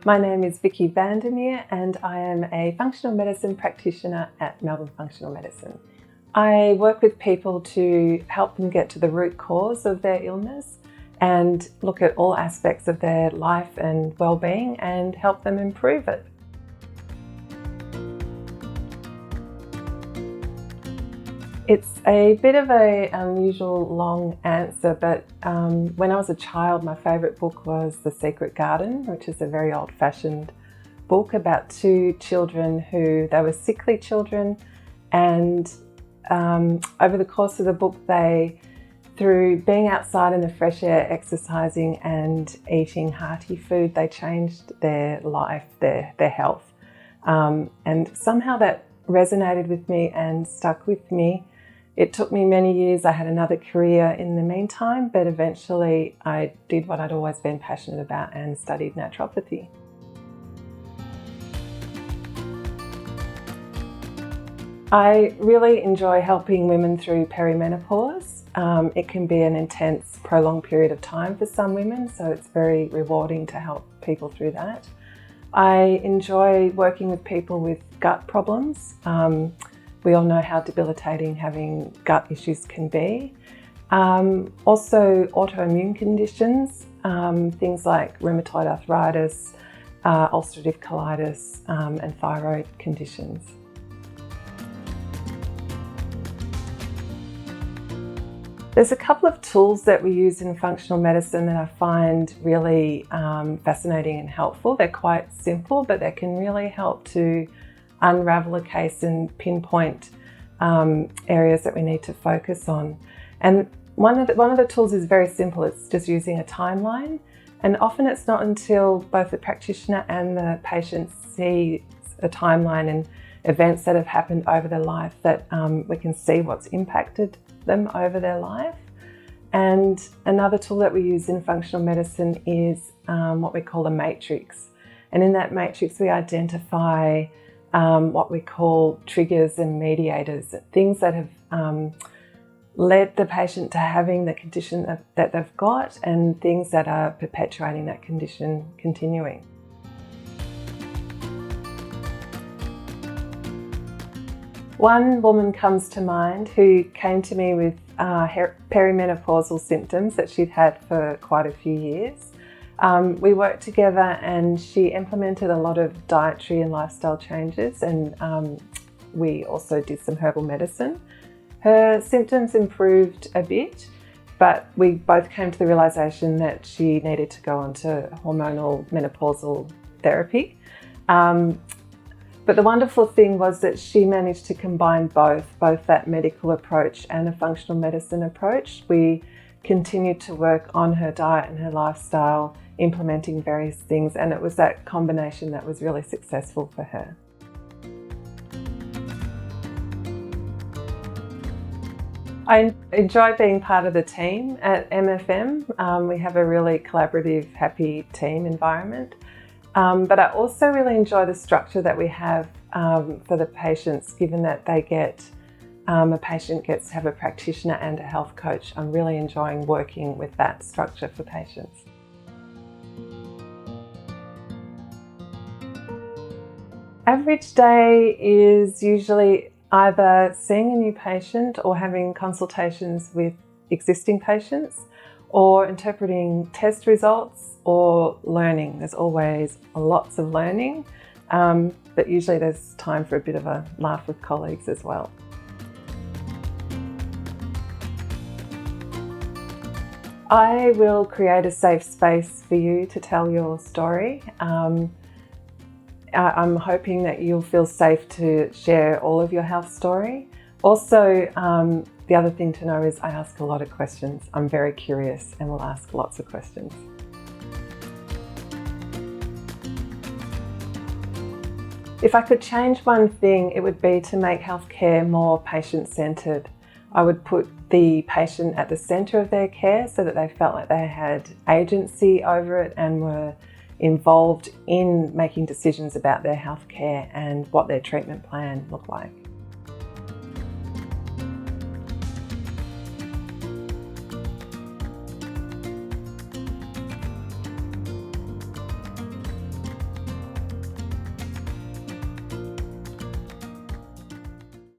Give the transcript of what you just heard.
My name is Vicki Meer and I am a functional medicine practitioner at Melbourne Functional Medicine. I work with people to help them get to the root cause of their illness and look at all aspects of their life and well-being and help them improve it. It's a bit of an unusual long answer, but when I was a child, my favourite book was The Secret Garden, which is a very old-fashioned book about two children they were sickly children, and over the course of the book, through being outside in the fresh air, exercising and eating hearty food, they changed their life, their health. And somehow that resonated with me and stuck with me. It took me many years. I had another career in the meantime, but eventually I did what I'd always been passionate about and studied naturopathy. I really enjoy helping women through perimenopause. It can be an intense, prolonged period of time for some women, so it's very rewarding to help people through that. I enjoy working with people with gut problems. We all know how debilitating having gut issues can be. Also autoimmune conditions, things like rheumatoid arthritis, ulcerative colitis, and thyroid conditions. There's a couple of tools that we use in functional medicine that I find really fascinating and helpful. They're quite simple, but they can really help to unravel a case and pinpoint areas that we need to focus on. And one of the tools is very simple. It's just using a timeline. And often it's not until both the practitioner and the patient see a timeline and events that have happened over their life that we can see what's impacted them over their life. And another tool that we use in functional medicine is what we call a matrix. And in that matrix, we identify what we call triggers and mediators, things that have led the patient to having the condition that they've got and things that are perpetuating that condition continuing. One woman comes to mind who came to me with perimenopausal symptoms that she'd had for quite a few years. We worked together and she implemented a lot of dietary and lifestyle changes, and we also did some herbal medicine. Her symptoms improved a bit, but we both came to the realisation that she needed to go on to hormonal menopausal therapy. But the wonderful thing was that she managed to combine both that medical approach and a functional medicine approach. We continued to work on her diet and her lifestyle, implementing various things, and it was that combination that was really successful for her. I enjoy being part of the team at MFM. We have a really collaborative, happy team environment. But I also really enjoy the structure that we have for the patients, given that they get a patient gets to have a practitioner and a health coach. I'm really enjoying working with that structure for patients. Average day is usually either seeing a new patient or having consultations with existing patients, or interpreting test results, or learning. There's always lots of learning, but usually there's time for a bit of a laugh with colleagues as well. I will create a safe space for you to tell your story. I'm hoping that you'll feel safe to share all of your health story. Also, the other thing to know is I ask a lot of questions. I'm very curious and will ask lots of questions. If I could change one thing, it would be to make healthcare more patient-centred. I would put the patient at the centre of their care so that they felt like they had agency over it and were involved in making decisions about their healthcare and what their treatment plan looked like.